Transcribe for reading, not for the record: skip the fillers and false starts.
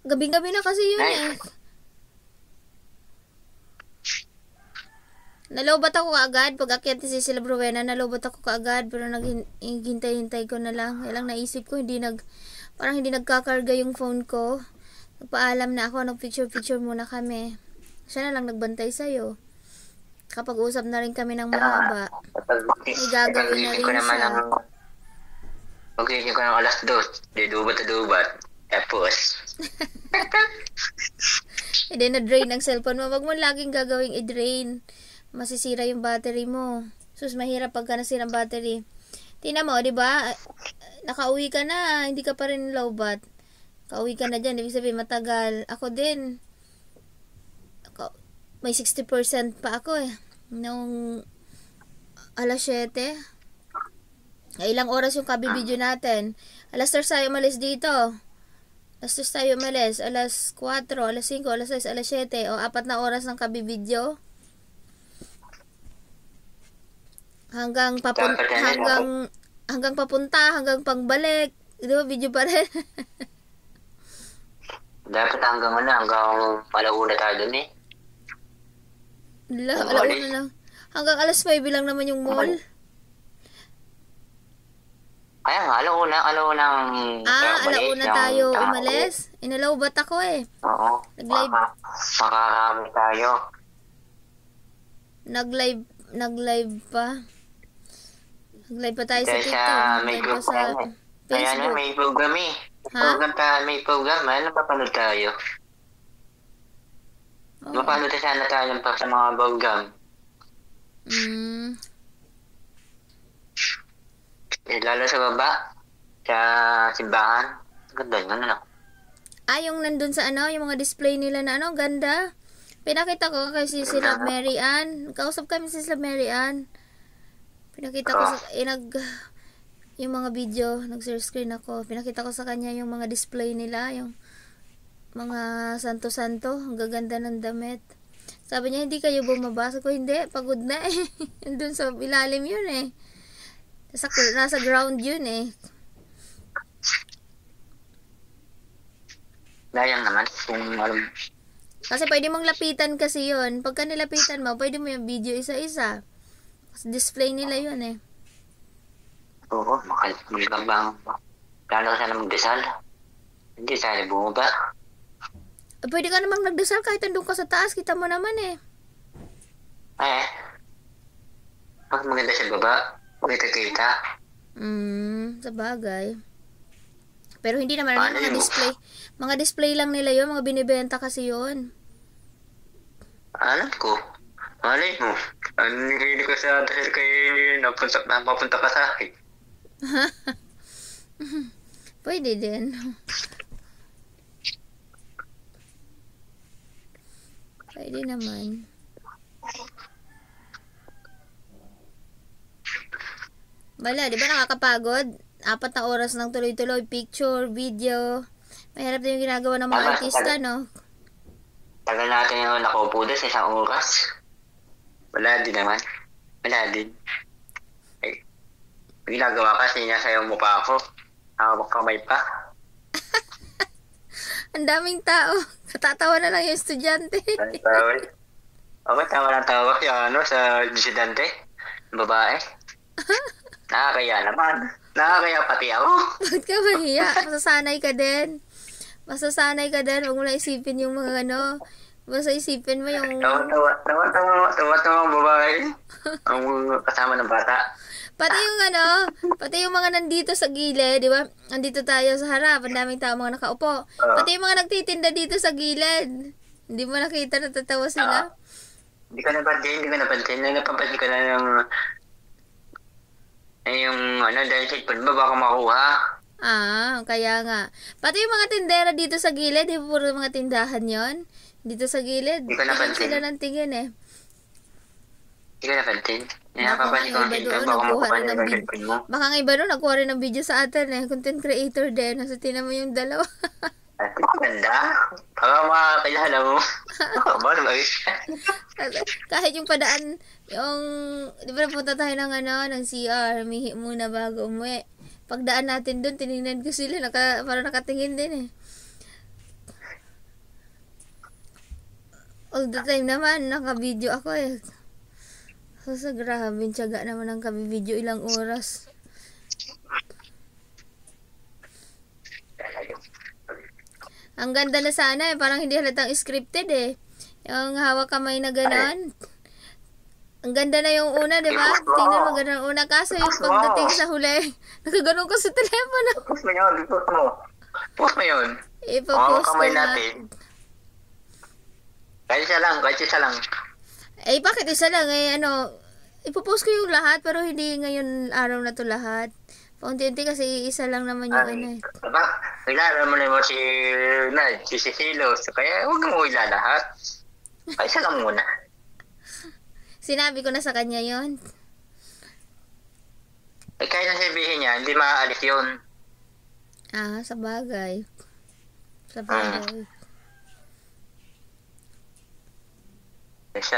Gabing-gabi na kasi yun eh. Nice. Nalobat ako kaagad. Pag akyat si Sila Browena, nalobat ako kaagad. Pero naghintay-hintay ko na lang. Ilang naisip ko, parang hindi nagkakarga yung phone ko. Nagpaalam na ako, nag-picture-picture muna kami. Siya na lang nagbantay sa'yo. Kapag usap na rin kami ng mahaba, gagawin na rin siya. Pagising ko ng alas 2, dudubat. Tapos. Hindi na-drain ang cellphone mo. Wag mo laging gagawing i-drain. Masisira yung battery mo. Sus, mahirap pagka nasira ang battery. Tingnan mo, di ba? Nakauwi ka na, hindi ka pa rin lowbat. Kauwi ka na dyan, ibig sabihin matagal. Ako din. May 60% pa ako eh. Nung alas 7. Ilang oras yung kabibidyo natin. Alas 3 tayo umalis dito. Alas 3 tayo umalis. Alas 4, alas 5, alas 6, alas 7. O 4 na oras ng kabibidyo. Hanggang papunta, hanggang pagbalik. Di ba, video pa rin? Dapat hanggang alauna tayo dun eh. Alauna lang. Hanggang alas 5 lang naman yung mall. Kaya nga, alauna alauna tayo umalis. Inalawbat ako eh. Oo. Nag-live. Makakarami tayo. Nag-live pa. Nag-live pa tayo sa TikTok. Nag-live pa sa Facebook. Kaya may program eh. May program. Ano papanood tayo? Mapanood sana tayo sa mga program. Lalo sa baba. Sa simbahan. Ganda yun, ano? Yung nandun sa yung mga display nila na ganda. Pinakita ko kasi sila Mary Ann. Kausap kami si sila Mary Ann. Pinakita ko yung mga video, nag-share screen ako. Pinakita ko sa kanya yung mga display nila, yung mga santo-santo, ang gaganda ng damit. Sabi niya, hindi kayo bumaba. Sabi ko, hindi, pagod na eh. Doon sa ilalim yun eh. Nasa ground yun eh. Layang naman. Kasi pwede mong lapitan kasi yun. Pagka nilapitan mo, pwede mo yung video isa-isa. Kasi display nila yun eh. Oo, magkabang. Plano ka sana magdasal. Hindi sana bumaba. Pwede ka namang nagdasal kahit andun ka sa taas. Kita mo naman eh. Pag maganda sa baba, kita. Sa bagay. Pero hindi naman mga display. Mga display lang nila yun. Mga binibenta kasi yun. Alam ko. Malay mo. Hindi ko sa dahil kayo napunta ka sa akin. Pwede din. Pwede naman. Bala, di ba nakakapagod? 4 na oras ng tuloy-tuloy. Picture, video. Mahirap din yung ginagawa ng mga artista, no? Tagal natin yung nakaupo doon sa 1 oras. Wala din naman. Wala din. Ginagawa kasi niya sa yung mukha ko. Hawak kamay pa. Ang daming tao. Katatawa na lang yung estudyante. Tawa ng tawa sa estudyante. Babae. Nakakaya naman. Nakakaya pati ako. Bakit ka mahiya? Masasanay ka din. Huwag mo na isipin yung mga basta isipin mo yung... Tawa babae. Ang kasama ng bata. Pati yung mga nandito sa gilid, di ba? Nandito tayo sa harap, ang daming tao mga nakaupo. Pati yung mga nagtitinda dito sa gilid. Hindi mo nakita, natatawa sila? Hindi ko napansin. Napapansin ko na yung dahil sa ipon ba baka makuha. Kaya nga. Pati yung mga tindera dito sa gilid, di ba puro mga tindahan yon? Dito sa gilid, tingin sila ng tingin eh. Hindi ko napansin. Napapansin ko baka makuha ng video. Baka nga iba doon, nagkuha rin ng video sa atin eh. Content creator din. So, tinan mo yung dalawa. Ganda. Baka makakilala mo. Kahit yung padaan, di ba napunta tayo ng CR, mihi muna bago umuwi. Pagdaan natin doon, tinignan ko sila, parang nakatingin din eh. All the time naman, naka-video ako eh. So, sa grabe, tiyaga naman ang kabi-video ilang oras. Ang ganda na sana eh, parang hindi halatang scripted eh. Yung hawak kamay na gano'n. Ang ganda na yung una, di ba? Tingnan mo, ganda ang una. Kaso yung pagdating sa huli, nakaganon ko sa telepono. Post mo yun, post mo. Post mo yun. Ipapost ko kamay na. natin. Kahit isa lang, kahit isa lang. Eh, bakit isa lang eh, ipopost ko yung lahat, pero hindi ngayon araw na to lahat. Paunti-unti kasi isa lang naman yung ano eh. Diba? Kilala mo naman si Silos. Kaya huwag mo ilalahat. Kahit isa lang muna. Sinabi ko na sa kanya yon. Eh, kaya nasabihin niya, hindi maaalis yun. Ah, sa bagay. Sa bagay. Isa.